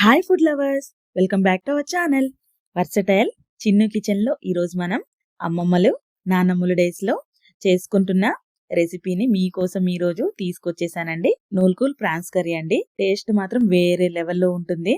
Hi food lovers, welcome back to our channel versatile Chinnu kitchen లో ఈరోజు మనం అమ్మమ్మలు నానమ్మలు డేస్ లో చేసుకుంటున్న రెసిపీని మీకోసం ఈరోజు తీసుకొచ్చేసానండి. నూల్కూల్ ప్రాన్స్ కర్రీ అండి. టేస్ట్ మాత్రం వేరే లెవెల్లో ఉంటుంది,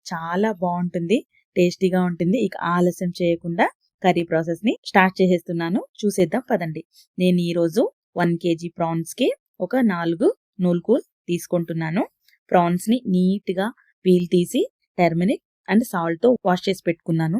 చాలా బాగుంటుంది, టేస్టీగా ఉంటుంది. ఇక ఆలస్యం చేయకుండా కర్రీ ప్రాసెస్ ని స్టార్ట్ చేసేస్తున్నాను, చూసేద్దాం పదండి. నేను ఈరోజు 1 kg ప్రాన్స్ కి ఒక 4 నూల్కూల్ తీసుకుంటున్నాను. ప్రాన్స్ ని నీట్ గా పీల్ తీసి టర్మరిక్ అండ్ సాల్ట్ తో వాష్ చేసి పెట్టుకున్నాను.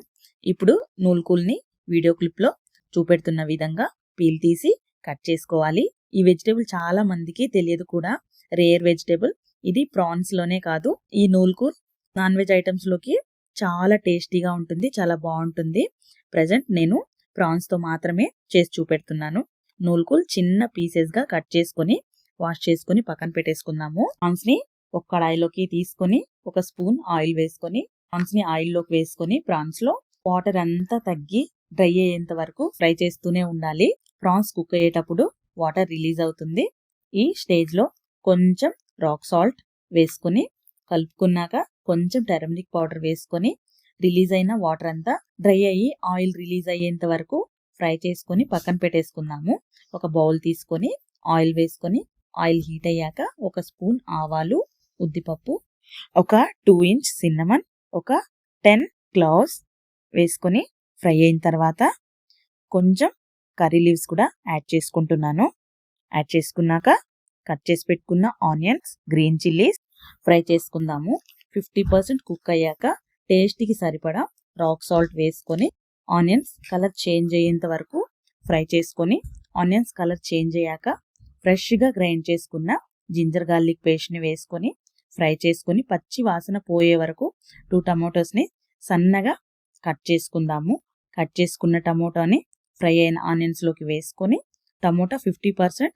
ఇప్పుడు నూల్కూల్ ని వీడియో క్లిప్ లో చూపెడుతున్న విధంగా పీల్ తీసి కట్ చేసుకోవాలి. ఈ వెజిటేబుల్ చాలా మందికి తెలియదు కూడా, రేర్ వెజిటేబుల్ ఇది. ప్రాన్స్ లోనే కాదు, ఈ నూల్కూల్ నాన్ వెజ్ ఐటమ్స్ లోకి చాలా టేస్టీగా ఉంటుంది, చాలా బాగుంటుంది. ప్రెజెంట్ నేను ప్రాన్స్ తో మాత్రమే చేసి చూపెడుతున్నాను. నూల్కూల్ చిన్న పీసెస్ గా కట్ చేసుకొని వాష్ చేసుకొని పక్కన పెట్టేసుకుందాము. ప్రాన్స్ ని ఒక కడాయిలోకి తీసుకొని ఒక స్పూన్ ఆయిల్ వేసుకొని ప్రాన్స్ ని ఆయిల్ లోకి వేసుకొని ప్రాన్స్ లో వాటర్ అంతా తగ్గి డ్రై అయ్యేంత వరకు ఫ్రై చేస్తూనే ఉండాలి. ప్రాన్స్ కుక్ అయ్యేటప్పుడు వాటర్ రిలీజ్ అవుతుంది. ఈ స్టేజ్ లో కొంచెం రాక్ సాల్ట్ వేసుకొని కలుపుకున్నాక కొంచెం టర్మరిక్ పౌడర్ వేసుకొని రిలీజ్ అయిన వాటర్ అంతా డ్రై అయ్యి ఆయిల్ రిలీజ్ అయ్యేంత వరకు ఫ్రై చేసుకొని పక్కన పెట్టేసుకుందాము. ఒక బౌల్ తీసుకొని ఆయిల్ వేసుకొని ఆయిల్ హీట్ అయ్యాక ఒక స్పూన్ ఆవాలు, ఉద్దిపప్పు, ఒక 2 ఇంచ్ సిన్నమన్, ఒక 10 క్లావ్స్ వేసుకొని ఫ్రై అయిన తర్వాత కొంచెం కర్రీ లీవ్స్ కూడా యాడ్ చేసుకుంటున్నాను. యాడ్ చేసుకున్నాక కట్ చేసి పెట్టుకున్న ఆనియన్స్, గ్రీన్ చిల్లీస్ ఫ్రై చేసుకుందాము. 50% కుక్ అయ్యాక టేస్ట్కి సరిపడా రాక్ సాల్ట్ వేసుకొని ఆనియన్స్ కలర్ చేంజ్ అయ్యేంత వరకు ఫ్రై చేసుకొని ఆనియన్స్ కలర్ చేంజ్ అయ్యాక ఫ్రెష్గా గ్రైండ్ చేసుకున్న జింజర్ గార్లిక్ పేస్ట్ని వేసుకొని ఫ్రై చేసుకొని పచ్చి వాసన పోయే వరకు 2 టమోటోస్ని సన్నగా కట్ చేసుకుందాము. కట్ చేసుకున్న టమోటాని ఫ్రై అయిన ఆనియన్స్లోకి వేసుకొని టమోటా 50%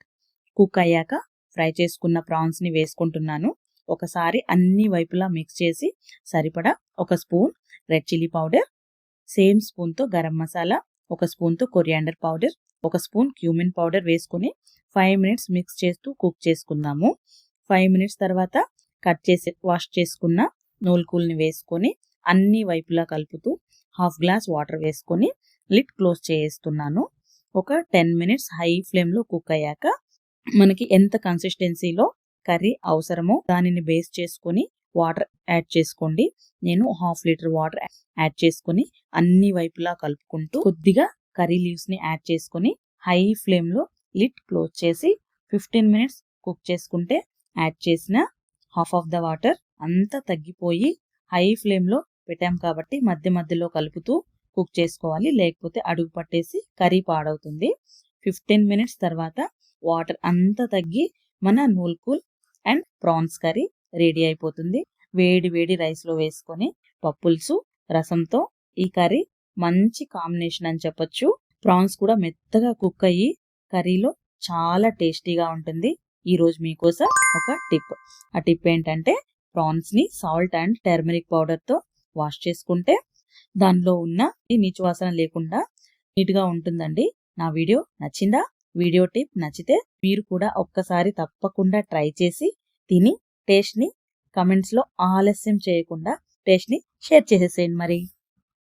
కుక్ అయ్యాక ఫ్రై చేసుకున్న ప్రాన్స్ని వేసుకుంటున్నాను. ఒకసారి అన్ని వైపులా మిక్స్ చేసి సరిపడా ఒక spoon red chilli powder, same స్పూన్తో గరం మసాలా, ఒక స్పూన్తో కొరియాండర్ పౌడర్, ఒక స్పూన్ క్యూమిన్ పౌడర్ వేసుకుని 5 మినిట్స్ మిక్స్ చేస్తూ కుక్ చేసుకుందాము. 5 మినిట్స్ తర్వాత కట్ చేసి వాష్ చేసుకున్న నూల్కూల్ని వేసుకొని అన్ని వైపులా కలుపుతూ 1/2 గ్లాస్ వాటర్ వేసుకొని లిడ్ క్లోజ్ చేస్తున్నాను. ఒక 10 మినిట్స్ హై ఫ్లేమ్లో కుక్ అయ్యాక మనకి ఎంత కన్సిస్టెన్సీలో కర్రీ అవసరమో దానిని బేస్ చేసుకొని వాటర్ యాడ్ చేసుకోండి. నేను 1/2 లీటర్ వాటర్ యాడ్ చేసుకొని అన్ని వైపులా కలుపుకుంటూ కొద్దిగా కర్రీ లీవ్స్ ని యాడ్ చేసుకొని హై ఫ్లేమ్ లో లిడ్ క్లోజ్ చేసి 15 మినిట్స్ కుక్ చేసుకుంటే యాడ్ చేసిన హాఫ్ ఆఫ్ ద వాటర్ అంతా తగ్గిపోయి హై ఫ్లేమ్ లో పెట్టాం కాబట్టి మధ్య మధ్యలో కలుపుతూ కుక్ చేసుకోవాలి, లేకపోతే అడుగు పట్టేసి కర్రీ పాడవుతుంది. 15 మినిట్స్ తర్వాత వాటర్ అంతా తగ్గి మన నూల్కూల్ అండ్ ప్రాన్స్ కర్రీ రెడీ అయిపోతుంది. వేడి వేడి రైస్ లో వేసుకొని పప్పులుసు రసంతో ఈ కర్రీ మంచి కాంబినేషన్ అని చెప్పొచ్చు. ప్రాన్స్ కూడా మెత్తగా కుక్ అయ్యి కర్రీలో చాలా టేస్టీగా ఉంటుంది. ఈ రోజు మీకోసం ఒక టిప్. ఆ టిప్ ఏంటంటే ప్రాన్స్ ని సాల్ట్ అండ్ టర్మరిక్ పౌడర్ తో వాష్ చేసుకుంటే దానిలో ఉన్న నీచు వాసన లేకుండా నీట్ గా ఉంటుందండి. నా వీడియో నచ్చిందా? వీడియో టిప్ నచ్చితే మీరు కూడా ఒక్కసారి తప్పకుండా ట్రై చేసి తిని టేస్ట్ ని కమెంట్స్ లో ఆలస్యం చేయకుండా టేస్ట్ ని షేర్ చేసేసేయండి మరి.